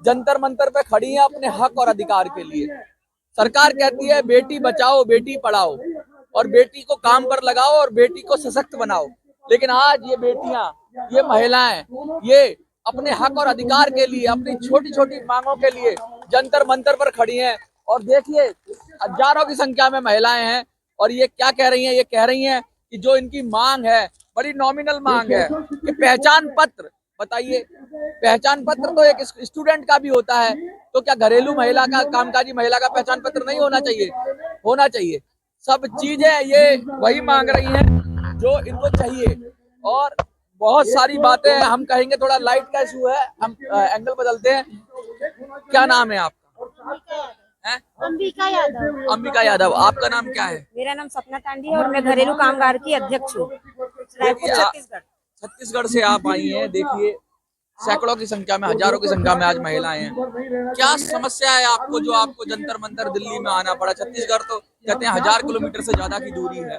जंतर मंतर पे खड़ी हैं अपने हक और अधिकार के लिए। सरकार कहती है बेटी बचाओ बेटी पढ़ाओ और बेटी को काम पर लगाओ और बेटी को सशक्त बनाओ, लेकिन आज ये बेटियां, ये महिलाएं, ये अपने हक और अधिकार के लिए, अपनी छोटी छोटी मांगों के लिए जंतर मंतर पर खड़ी हैं। और देखिए हजारों की संख्या में महिलाएं हैं और ये क्या कह रही हैं, ये कह रही हैं कि जो इनकी मांग है, बड़ी नॉमिनल मांग है कि पहचान पत्र, बताइए पहचान पत्र तो एक स्टूडेंट का भी होता है, तो क्या घरेलू महिला का, कामकाजी महिला का पहचान पत्र नहीं होना चाहिए? होना चाहिए। सब चीजें ये वही मांग रही हैं जो इनको चाहिए। और बहुत सारी बातें हम कहेंगे, थोड़ा लाइट का इशू है, हम एंगल बदलते हैं। क्या नाम है आपका? है? अंबिका यादव। अंबिका यादव। आपका नाम क्या है? मेरा नाम सपना तांडी है और मैं घरेलू कामगार की अध्यक्ष हूँ, रायपुर छत्तीसगढ़। छत्तीसगढ़ से आप आई हैं। देखिए सैकड़ों की संख्या में, हजारों की संख्या में आज महिलाएं हैं। क्या समस्या है आपको जो आपको जंतर मंतर दिल्ली में आना पड़ा? छत्तीसगढ़ तो कहते हैं 1000 किलोमीटर से ज्यादा की दूरी है,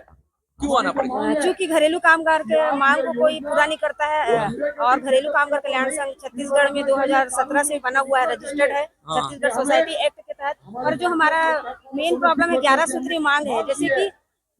क्यों आना पड़ा? चूंकि घरेलू कामगार के मांग को कोई पूरा नहीं करता है और घरेलू कामगार कल्याण संघ छत्तीसगढ़ में 2017 से बना हुआ है, रजिस्टर्ड है छत्तीसगढ़ सोसाइटी एक्ट के तहत। और जो हमारा मेन प्रॉब्लम है 11 सूत्री मांग है, जैसे कि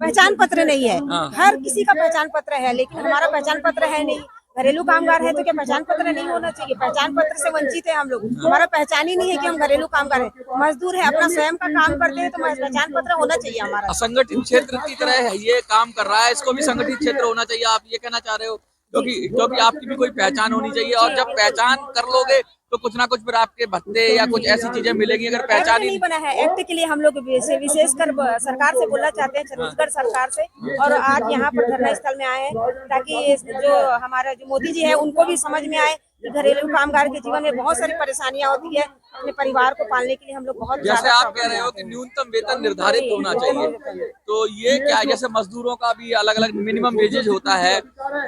पहचान पत्र नहीं है। हर किसी का पहचान पत्र है लेकिन हमारा पहचान पत्र है नहीं। घरेलू कामगार है तो क्या पहचान पत्र नहीं होना चाहिए? पहचान पत्र से वंचित है हम लोग, हमारा पहचान ही नहीं है कि हम घरेलू कामगार है। मजदूर है, अपना स्वयं का काम करते हैं तो पहचान पत्र होना चाहिए हमारा। असंगठित क्षेत्र की तरह है, ये काम कर रहा है, इसको भी संगठित क्षेत्र होना चाहिए, आप ये कहना चाह रहे हो? क्योंकि आपकी भी कोई पहचान होनी चाहिए, और जब पहचान कर लोगे तो कुछ ना कुछ फिर आपके भत्ते या कुछ ऐसी चीजें मिलेगी। अगर पहचान ही नहीं बना है, एक्ट के लिए हम लोग विशेषकर सरकार से बोलना चाहते हैं, छत्तीसगढ़ सरकार से। और आज यहाँ पर धरना स्थल में आए हैं ताकि जो हमारा जो मोदी जी है उनको भी समझ में आए कि घरेलू कामगार के जीवन में बहुत सारी परेशानियां होती है। अपने परिवार को पालने के लिए हम लोग बहुत, जैसे आप कह रहे हो कि न्यूनतम वेतन निर्धारित होना चाहिए, तो ये क्या है? जैसे मजदूरों का भी अलग अलग मिनिमम वेजेज होता है,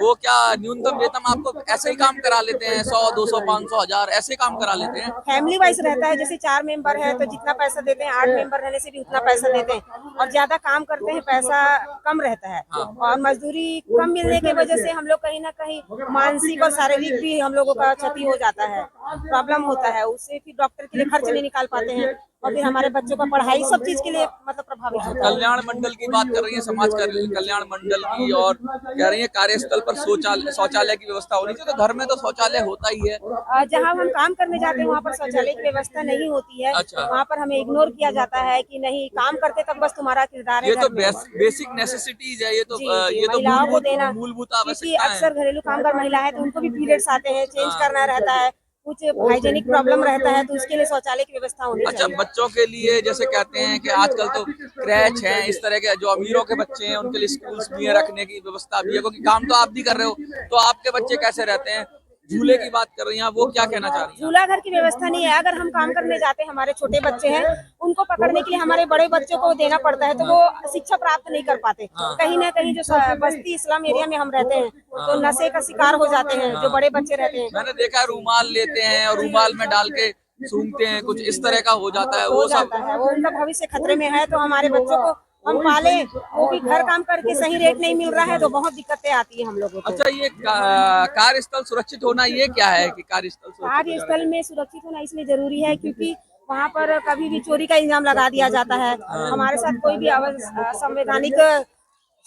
वो क्या न्यूनतम वेतन आपको ऐसे ही काम करा लेते हैं? 100, 200, 500, 1000 ऐसे काम करा लेते हैं? फैमिली वाइज रहता है, जैसे 4 मेंबर है तो जितना पैसा देते हैं, 8 मेंबर रहने से भी उतना पैसा देते हैं। और ज्यादा काम करते हैं पैसा कम रहता है। और मजदूरी कम मिलने की वजह से हम लोग कहीं ना कहीं मानसिक और शारीरिक भी हम लोगों का क्षति हो जाता है, प्रॉब्लम होता है। उससे फिर डॉक्टर के लिए खर्च नहीं निकाल पाते हैं और फिर हमारे बच्चों का पढ़ाई सब चीज के लिए मतलब प्रभावित होता है। कल्याण मंडल की बात कर रही है, समाज कल्याण मंडल की, और कह रही है कार्यस्थल पर शौचालय की व्यवस्था होनी चाहिए। तो घर में तो शौचालय होता ही है, जहाँ हम काम करने जाते हैं वहाँ पर शौचालय की व्यवस्था नहीं होती है। अच्छा। वहाँ पर हमें इग्नोर किया जाता है कि नहीं, काम करते तक बस तुम्हारा किरदार है। ये तो बेसिक नेसेसिटीज है, ये तो महिलाओं को देना, मूलभूत क्योंकि आवश्यकता है। अक्सर घरेलू कामगार महिला है तो उनको भी पीरियड्स आते हैं, चेंज करना रहता है, कुछ हाइजेनिक प्रॉब्लम रहता है, तो उसके लिए शौचालय की व्यवस्था होनी चाहिए। अच्छा, बच्चों के लिए जैसे कहते हैं कि आजकल तो क्रैच है, इस तरह के जो अमीरों के बच्चे हैं उनके लिए स्कूल्स भी है, रखने की व्यवस्था भी है, क्योंकि काम तो आप भी कर रहे हो, तो आपके बच्चे कैसे रहते हैं? झूले की बात कर रही हैं, वो क्या कहना चाह रही हैं? झूला घर की व्यवस्था नहीं है। अगर हम काम करने जाते हैं, हमारे छोटे बच्चे हैं, उनको पकड़ने के लिए हमारे बड़े बच्चों को देना पड़ता है, तो वो शिक्षा प्राप्त नहीं कर पाते। कहीं ना कहीं जो बस्ती इस्लाम एरिया में हम रहते हैं तो नशे का शिकार हो जाते हैं जो बड़े बच्चे रहते हैं। मैंने देखा है रूमाल लेते हैं और रूमाल में डाल के सूंघते हैं, कुछ इस तरह का हो जाता है, वो सब वो उनका भविष्य खतरे में है। तो हमारे बच्चों को हम पाले, वो भी घर काम करके सही रेट नहीं मिल रहा है तो बहुत दिक्कतें आती है हम लोगों को। अच्छा, ये कार्यस्थल सुरक्षित होना, ये क्या है कि कार्यस्थल कार्यस्थल में सुरक्षित होना इसलिए जरूरी है क्योंकि वहाँ पर कभी भी चोरी का इल्जाम लगा दिया जाता है, हमारे साथ कोई भी असंवैधानिक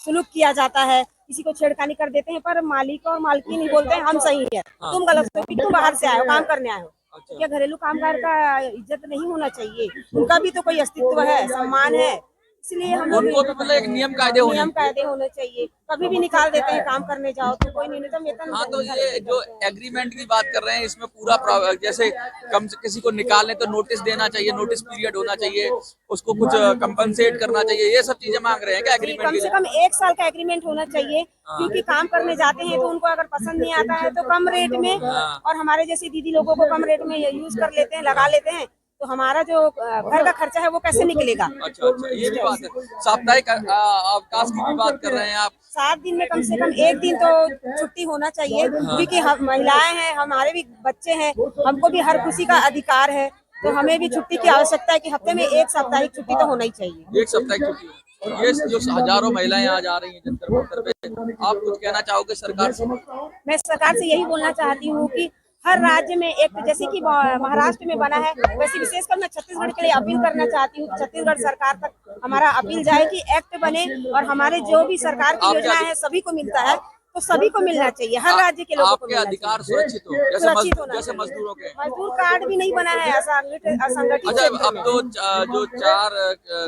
सुलूक किया जाता है, किसी को छेड़खानी कर देते हैं, पर मालिक और मालकिन नहीं बोलते हैं हम सही है, तुम गलत हो, तुम बाहर से आए हो, काम करने आए हो। क्या घरेलू कामगार का इज्जत नहीं होना चाहिए? उनका भी तो कोई अस्तित्व है, सम्मान है, इसलिए हम लोग उनको भी मतलब एक नियम कायदे होने चाहिए। कभी भी निकाल देते हैं, काम करने जाओ तो कोई न्यूनतम वेतन। हाँ, तो ये जो एग्रीमेंट की बात कर रहे हैं, इसमें पूरा जैसे कम से किसी को निकालने तो नोटिस देना चाहिए, नोटिस पीरियड होना चाहिए, उसको कुछ कंपनसेट करना चाहिए, ये सब चीजें मांग रहे हैं क्या एग्रीमेंट? कम से कम 1 साल का एग्रीमेंट होना चाहिए, क्योंकि काम करने जाते हैं तो उनको अगर पसंद नहीं आता है तो कम रेट में, और हमारे जैसी दीदी लोगों को कम रेट में यूज कर लेते हैं, लगा लेते हैं, तो हमारा जो घर का खर्चा है वो कैसे निकलेगा? अच्छा, ये भी बात है। साप्ताहिक अवकाश की भी बात कर रहे हैं आप? 7 दिन में कम से कम 1 दिन तो छुट्टी होना चाहिए, क्योंकि हम महिलाएं हैं, हमारे भी बच्चे हैं, हमको भी हर खुशी का अधिकार है, तो हमें भी छुट्टी की आवश्यकता है कि हफ्ते में 1 साप्ताहिक छुट्टी तो होना ही चाहिए। 1 साप्ताहिक छुट्टी। ये जो हजारों महिलाएं आज आ रही हैं जंतर मंतर पे, आप कुछ कहना चाहोगे सरकार से? मैं सरकार से यही बोलना चाहती हूँ कि हर राज्य में एक, जैसे कि महाराष्ट्र में बना है, वैसे विशेषकर मैं छत्तीसगढ़ के लिए अपील करना चाहती हूँ। छत्तीसगढ़ सरकार तक हमारा अपील जाए कि एक्ट बने और हमारे जो भी सरकार की योजना है सभी को मिलता है, तो सभी को मिलना चाहिए, हर राज्य के लोगों को आपके मिलना अधिकार चाहिए। सुरक्षित हो, सुरक्षित होना जैसे चाहिए। मजदूरों के। मजदूर कार्ड भी नहीं बना है असंगठित अच्छा, क्षेत्र अब में। तो जो 4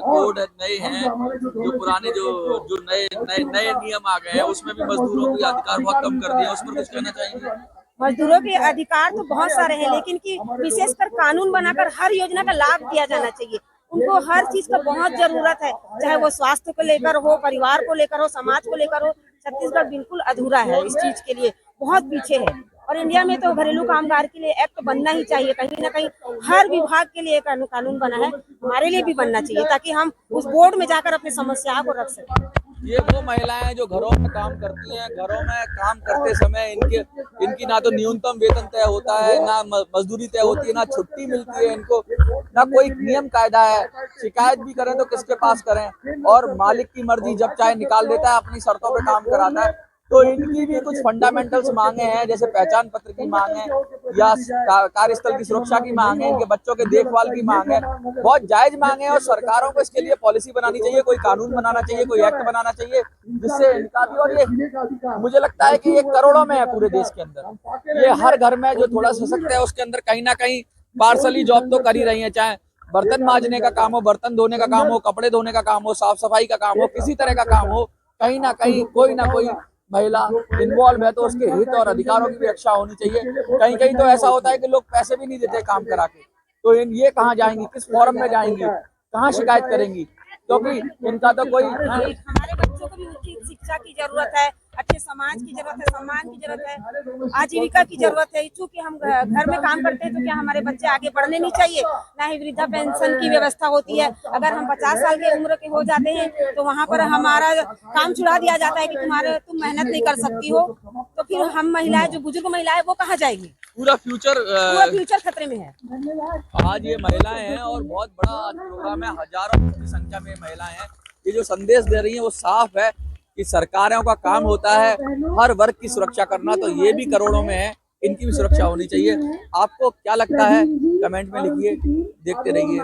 कोड नए हैं, जो पुराने जो नए नए नए नियम आ गए हैं, उसमें भी मजदूरों के अधिकार बहुत कम कर दिए हैं। उस पर कुछ कहना चाहेंगे? मजदूरों के अधिकार तो बहुत सारे हैं, लेकिन कि विशेषकर कानून बनाकर हर योजना का लाभ दिया जाना चाहिए। उनको हर चीज का बहुत जरूरत है, चाहे वो स्वास्थ्य को लेकर हो, परिवार को लेकर हो, समाज को लेकर हो। छत्तीसगढ़ बिल्कुल अधूरा है इस चीज के लिए, बहुत पीछे है। और इंडिया में तो घरेलू कामगार के लिए एक्ट बनना ही चाहिए, कहीं ना कहीं हर विभाग के लिए कानून बना है, हमारे लिए भी बनना चाहिए, ताकि हम उस बोर्ड में जाकर अपनी समस्या को रख सकें। ये वो महिलाएं जो घरों में काम करती हैं, घरों में काम करते समय इनकी ना तो न्यूनतम वेतन तय होता है, ना मजदूरी तय होती है, ना छुट्टी मिलती है इनको, ना कोई नियम कायदा है। शिकायत भी करें तो किसके पास करें, और मालिक की मर्जी, जब चाहे निकाल देता है, अपनी शर्तों पे काम कराता है। तो इनकी भी कुछ फंडामेंटल्स मांगे हैं, जैसे पहचान पत्र की मांग है, या कार्यस्थल की सुरक्षा की मांग है, इनके बच्चों के देखभाल की मांग है। बहुत जायज मांग है, और सरकारों को इसके लिए पॉलिसी बनानी चाहिए, कोई कानून बनाना चाहिए, कोई एक्ट बनाना चाहिए, जिससे इनका भी। और ये मुझे लगता है कि ये करोड़ों में है पूरे देश के अंदर। ये हर घर में जो थोड़ा सशक्त है, उसके अंदर कहीं ना कहीं पार्सली जॉब तो कर ही रही है, चाहे बर्तन मांजने का काम हो, बर्तन धोने का काम हो, कपड़े धोने का काम हो, साफ सफाई का काम हो, किसी तरह का काम हो, कहीं ना कहीं कोई ना कोई महिला इन्वॉल्व है, तो उसके हित और अधिकारों की भी रक्षा होनी चाहिए। कहीं कहीं तो ऐसा होता है कि लोग पैसे भी नहीं देते काम करा के, तो ये कहाँ जाएंगी, किस फोरम में जाएंगी, कहाँ शिकायत करेंगी, क्योंकि इनका तो कोई। हमारे बच्चों को भी उचित शिक्षा की जरूरत है, अच्छे समाज की जरूरत है, सम्मान की जरूरत है, आजीविका की जरूरत है। चूंकि हम घर में काम करते हैं, तो क्या हमारे बच्चे आगे बढ़ने नहीं चाहिए? ना ही वृद्धा पेंशन की व्यवस्था होती है। अगर हम 50 साल की उम्र के हो जाते हैं, तो वहाँ पर हमारा काम छुड़ा दिया जाता है कि तुम मेहनत नहीं कर सकती हो। तो फिर हम महिलाएं, जो बुजुर्ग महिलाएं, वो कहाँ जाएगी? पूरा फ्यूचर खतरे में है। आज ये महिलाएं हैं, और बहुत बड़ा आज प्रोग्राम है, हजारों की संख्या में महिलाएं हैं। ये जो संदेश दे रही है वो साफ है कि सरकारों का काम होता है हर वर्ग की सुरक्षा करना, तो ये भी करोड़ों में है, इनकी भी सुरक्षा होनी चाहिए। आपको क्या लगता है, कमेंट में लिखिए, देखते रहिए।